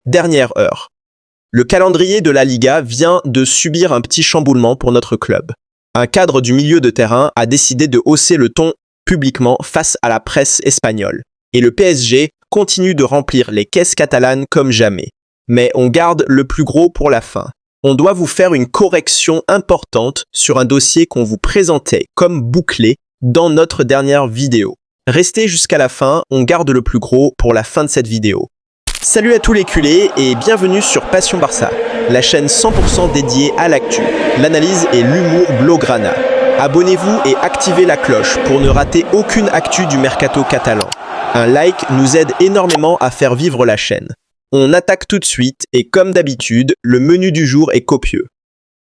Dernière heure. Le calendrier de la Liga vient de subir un petit chamboulement pour notre club. Un cadre du milieu de terrain a décidé de hausser le ton publiquement face à la presse espagnole. Et le PSG continue de remplir les caisses catalanes comme jamais. Mais on garde le plus gros pour la fin. On doit vous faire une correction importante sur un dossier qu'on vous présentait comme bouclé dans notre dernière vidéo. Restez jusqu'à la fin, on garde le plus gros pour la fin de cette vidéo. Salut à tous les culés et bienvenue sur Passion Barça, la chaîne 100% dédiée à l'actu, l'analyse et l'humour blaugrana. Abonnez-vous et activez la cloche pour ne rater aucune actu du mercato catalan. Un like nous aide énormément à faire vivre la chaîne. On attaque tout de suite et comme d'habitude, le menu du jour est copieux.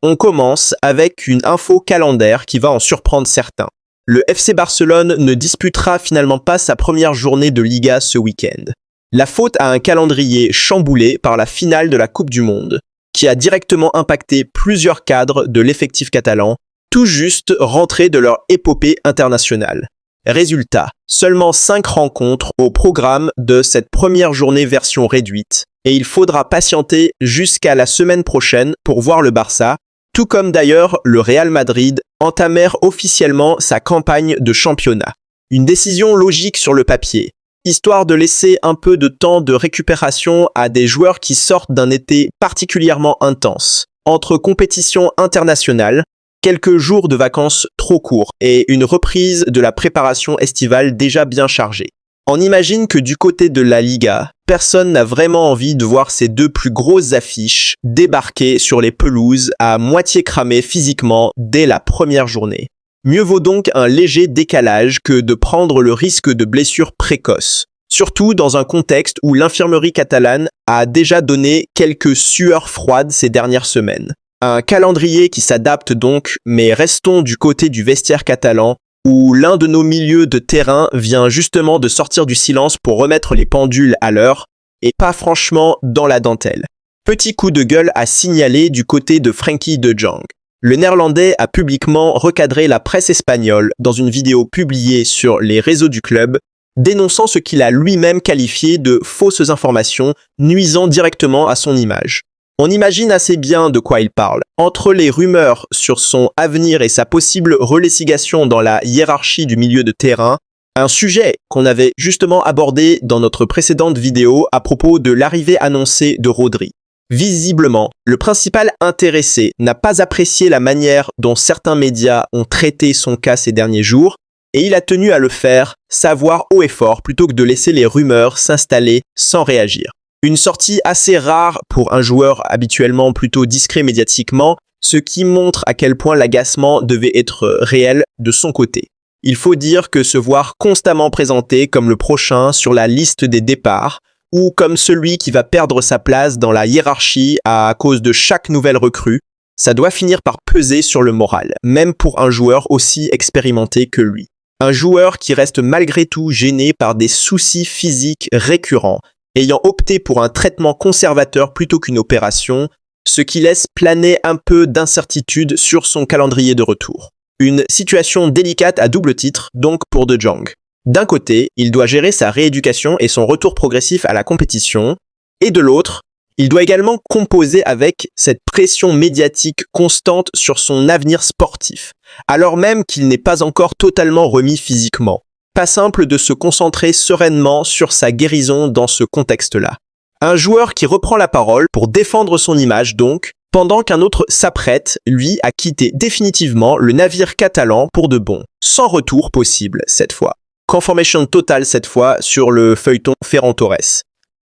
On commence avec une info calendaire qui va en surprendre certains. Le FC Barcelone ne disputera finalement pas sa première journée de Liga ce week-end. La faute à un calendrier chamboulé par la finale de la Coupe du Monde, qui a directement impacté plusieurs cadres de l'effectif catalan, tout juste rentrés de leur épopée internationale. Résultat, seulement 5 rencontres au programme de cette première journée version réduite, et il faudra patienter jusqu'à la semaine prochaine pour voir le Barça, tout comme d'ailleurs le Real Madrid entamèrent officiellement sa campagne de championnat. Une décision logique sur le papier, histoire de laisser un peu de temps de récupération à des joueurs qui sortent d'un été particulièrement intense. Entre compétitions internationales, quelques jours de vacances trop courts et une reprise de la préparation estivale déjà bien chargée. On imagine que du côté de la Liga, personne n'a vraiment envie de voir ces deux plus grosses affiches débarquer sur les pelouses à moitié cramées physiquement dès la première journée. Mieux vaut donc un léger décalage que de prendre le risque de blessures précoces, surtout dans un contexte où l'infirmerie catalane a déjà donné quelques sueurs froides ces dernières semaines. Un calendrier qui s'adapte donc, mais restons du côté du vestiaire catalan, où l'un de nos milieux de terrain vient justement de sortir du silence pour remettre les pendules à l'heure, et pas franchement dans la dentelle. Petit coup de gueule à signaler du côté de Frenkie de Jong. Le Néerlandais a publiquement recadré la presse espagnole dans une vidéo publiée sur les réseaux du club, dénonçant ce qu'il a lui-même qualifié de fausses informations nuisant directement à son image. On imagine assez bien de quoi il parle. Entre les rumeurs sur son avenir et sa possible relégation dans la hiérarchie du milieu de terrain, un sujet qu'on avait justement abordé dans notre précédente vidéo à propos de l'arrivée annoncée de Rodri. Visiblement, le principal intéressé n'a pas apprécié la manière dont certains médias ont traité son cas ces derniers jours, et il a tenu à le faire savoir haut et fort plutôt que de laisser les rumeurs s'installer sans réagir. Une sortie assez rare pour un joueur habituellement plutôt discret médiatiquement, ce qui montre à quel point l'agacement devait être réel de son côté. Il faut dire que se voir constamment présenté comme le prochain sur la liste des départs, ou comme celui qui va perdre sa place dans la hiérarchie à cause de chaque nouvelle recrue, ça doit finir par peser sur le moral, même pour un joueur aussi expérimenté que lui. Un joueur qui reste malgré tout gêné par des soucis physiques récurrents, ayant opté pour un traitement conservateur plutôt qu'une opération, ce qui laisse planer un peu d'incertitude sur son calendrier de retour. Une situation délicate à double titre donc pour De Jong. D'un côté, il doit gérer sa rééducation et son retour progressif à la compétition, et de l'autre, il doit également composer avec cette pression médiatique constante sur son avenir sportif, alors même qu'il n'est pas encore totalement remis physiquement. Pas simple de se concentrer sereinement sur sa guérison dans ce contexte-là. Un joueur qui reprend la parole pour défendre son image donc, pendant qu'un autre s'apprête, lui, à quitter définitivement le navire catalan pour de bon, sans retour possible cette fois. Confirmation totale cette fois sur le feuilleton Ferran Torres.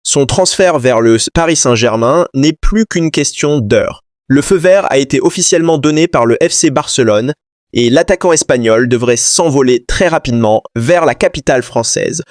Son transfert vers le Paris Saint-Germain n'est plus qu'une question d'heure. Le feu vert a été officiellement donné par le FC Barcelone et l'attaquant espagnol devrait s'envoler très rapidement vers la capitale française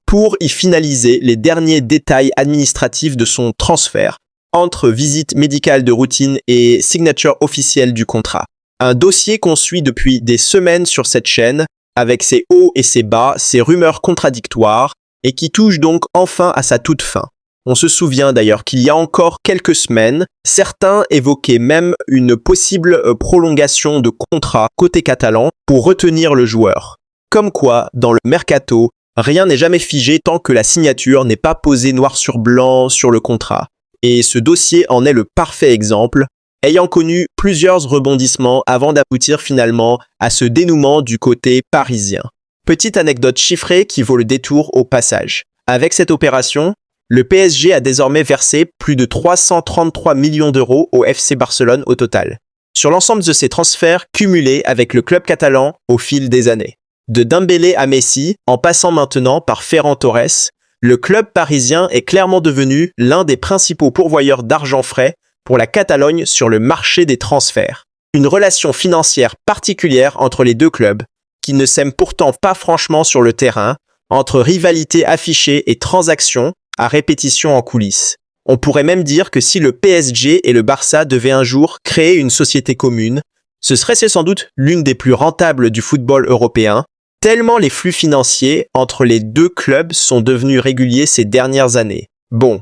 pour y finaliser les derniers détails administratifs de son transfert entre visite médicale de routine et signature officielle du contrat. Un dossier qu'on suit depuis des semaines sur cette chaîne avec ses hauts et ses bas, ses rumeurs contradictoires et qui touche donc enfin à sa toute fin. On se souvient d'ailleurs qu'il y a encore quelques semaines, certains évoquaient même une possible prolongation de contrat côté catalan pour retenir le joueur. Comme quoi, dans le mercato, rien n'est jamais figé tant que la signature n'est pas posée noir sur blanc sur le contrat. Et ce dossier en est le parfait exemple, ayant connu plusieurs rebondissements avant d'aboutir finalement à ce dénouement du côté parisien. Petite anecdote chiffrée qui vaut le détour au passage. Avec cette opération, le PSG a désormais versé plus de 333 millions d'euros au FC Barcelone au total, sur l'ensemble de ces transferts cumulés avec le club catalan au fil des années. De Dembélé à Messi, en passant maintenant par Ferran Torres, le club parisien est clairement devenu l'un des principaux pourvoyeurs d'argent frais pour la Catalogne sur le marché des transferts. Une relation financière particulière entre les deux clubs, qui ne s'aiment pourtant pas franchement sur le terrain, entre rivalité affichée et transactions à répétition en coulisses. On pourrait même dire que si le PSG et le Barça devaient un jour créer une société commune, ce serait sans doute l'une des plus rentables du football européen, tellement les flux financiers entre les deux clubs sont devenus réguliers ces dernières années. Bon,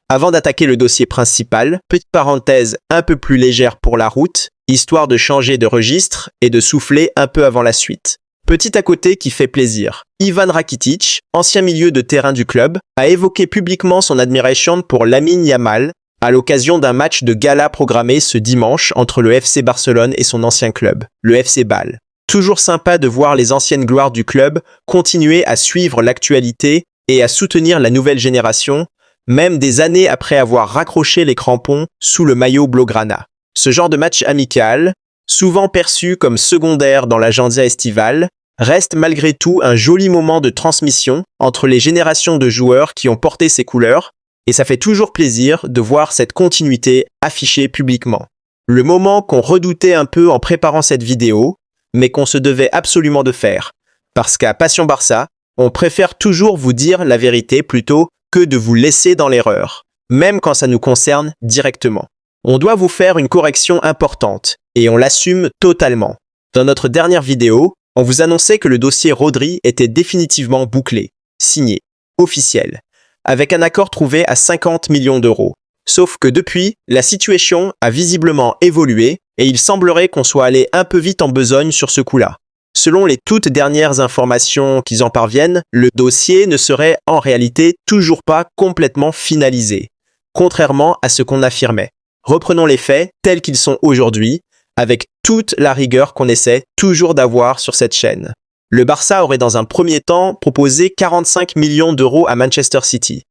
avant d'attaquer le dossier principal, petite parenthèse un peu plus légère pour la route, histoire de changer de registre et de souffler un peu avant la suite. Petit à côté qui fait plaisir. Ivan Rakitic, ancien milieu de terrain du club, a évoqué publiquement son admiration pour Lamine Yamal à l'occasion d'un match de gala programmé ce dimanche entre le FC Barcelone et son ancien club, le FC Bâle. Toujours sympa de voir les anciennes gloires du club continuer à suivre l'actualité et à soutenir la nouvelle génération, même des années après avoir raccroché les crampons sous le maillot blaugrana. Ce genre de match amical, souvent perçu comme secondaire dans l'agenda estival, reste malgré tout un joli moment de transmission entre les générations de joueurs qui ont porté ces couleurs, et ça fait toujours plaisir de voir cette continuité affichée publiquement. Le moment qu'on redoutait un peu en préparant cette vidéo, mais qu'on se devait absolument de faire, parce qu'à Passion Barça, on préfère toujours vous dire la vérité plutôt que de vous laisser dans l'erreur, même quand ça nous concerne directement. On doit vous faire une correction importante, et on l'assume totalement. Dans notre dernière vidéo, on vous annonçait que le dossier Rodri était définitivement bouclé, signé, officiel, avec un accord trouvé à 50 millions d'euros. Sauf que depuis, la situation a visiblement évolué et il semblerait qu'on soit allé un peu vite en besogne sur ce coup-là. Selon les toutes dernières informations qui en parviennent, le dossier ne serait en réalité toujours pas complètement finalisé, contrairement à ce qu'on affirmait. Reprenons les faits tels qu'ils sont aujourd'hui, avec toute la rigueur qu'on essaie toujours d'avoir sur cette chaîne. Le Barça aurait dans un premier temps proposé 45 millions d'euros à Manchester City.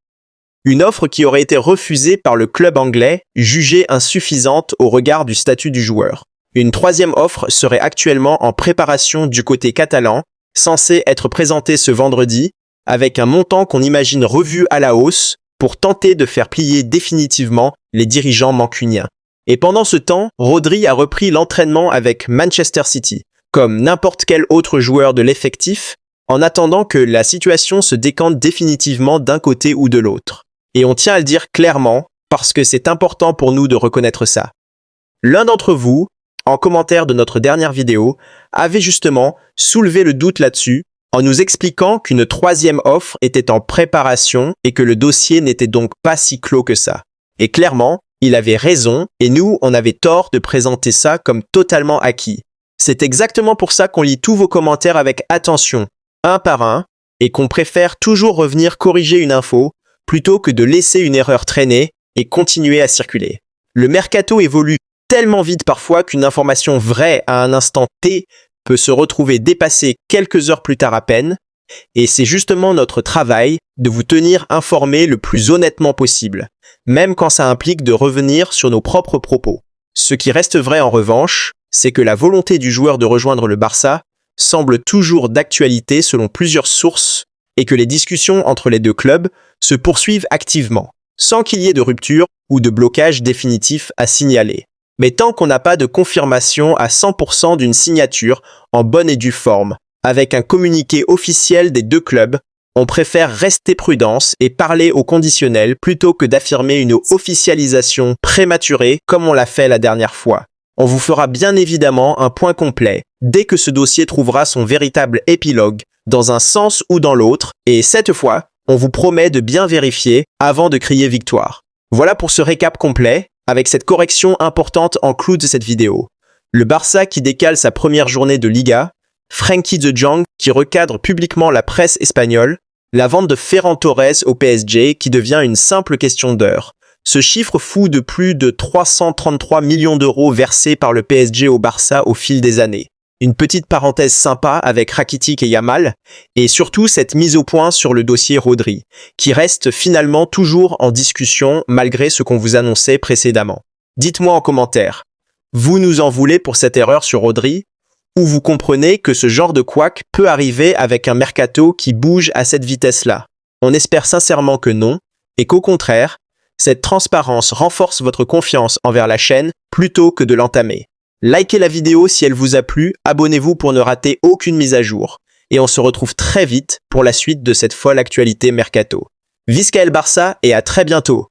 Une offre qui aurait été refusée par le club anglais, jugée insuffisante au regard du statut du joueur. Une troisième offre serait actuellement en préparation du côté catalan, censée être présentée ce vendredi, avec un montant qu'on imagine revu à la hausse pour tenter de faire plier définitivement les dirigeants mancuniens. Et pendant ce temps, Rodri a repris l'entraînement avec Manchester City, comme n'importe quel autre joueur de l'effectif, en attendant que la situation se décante définitivement d'un côté ou de l'autre. Et on tient à le dire clairement, parce que c'est important pour nous de reconnaître ça. L'un d'entre vous, en commentaire de notre dernière vidéo, avait justement soulevé le doute là-dessus, en nous expliquant qu'une troisième offre était en préparation et que le dossier n'était donc pas si clos que ça. Et clairement, il avait raison, et nous, on avait tort de présenter ça comme totalement acquis. C'est exactement pour ça qu'on lit tous vos commentaires avec attention, un par un, et qu'on préfère toujours revenir corriger une info, plutôt que de laisser une erreur traîner et continuer à circuler. Le mercato évolue tellement vite parfois qu'une information vraie à un instant T peut se retrouver dépassée quelques heures plus tard à peine, et c'est justement notre travail de vous tenir informés le plus honnêtement possible, même quand ça implique de revenir sur nos propres propos. Ce qui reste vrai en revanche, c'est que la volonté du joueur de rejoindre le Barça semble toujours d'actualité selon plusieurs sources et que les discussions entre les deux clubs se poursuivent activement, sans qu'il y ait de rupture ou de blocage définitif à signaler. Mais tant qu'on n'a pas de confirmation à 100% d'une signature en bonne et due forme, avec un communiqué officiel des deux clubs, on préfère rester prudence et parler au conditionnel plutôt que d'affirmer une officialisation prématurée comme on l'a fait la dernière fois. On vous fera bien évidemment un point complet dès que ce dossier trouvera son véritable épilogue, dans un sens ou dans l'autre, et cette fois, on vous promet de bien vérifier avant de crier victoire. Voilà pour ce récap complet, avec cette correction importante en clou de cette vidéo. Le Barça qui décale sa première journée de Liga, Frenkie de Jong qui recadre publiquement la presse espagnole, la vente de Ferran Torres au PSG qui devient une simple question d'heure, Ce chiffre fou de plus de 333 millions d'euros versés par le PSG au Barça au fil des années. Une petite parenthèse sympa avec Rakitic et Yamal, et surtout cette mise au point sur le dossier Rodri, qui reste finalement toujours en discussion malgré ce qu'on vous annonçait précédemment. Dites-moi en commentaire, vous nous en voulez pour cette erreur sur Rodri, ou vous comprenez que ce genre de couac peut arriver avec un mercato qui bouge à cette vitesse-là? On espère sincèrement que non, et qu'au contraire, cette transparence renforce votre confiance envers la chaîne plutôt que de l'entamer. Likez la vidéo si elle vous a plu, abonnez-vous pour ne rater aucune mise à jour. Et on se retrouve très vite pour la suite de cette folle actualité mercato. Visca el Barça et à très bientôt.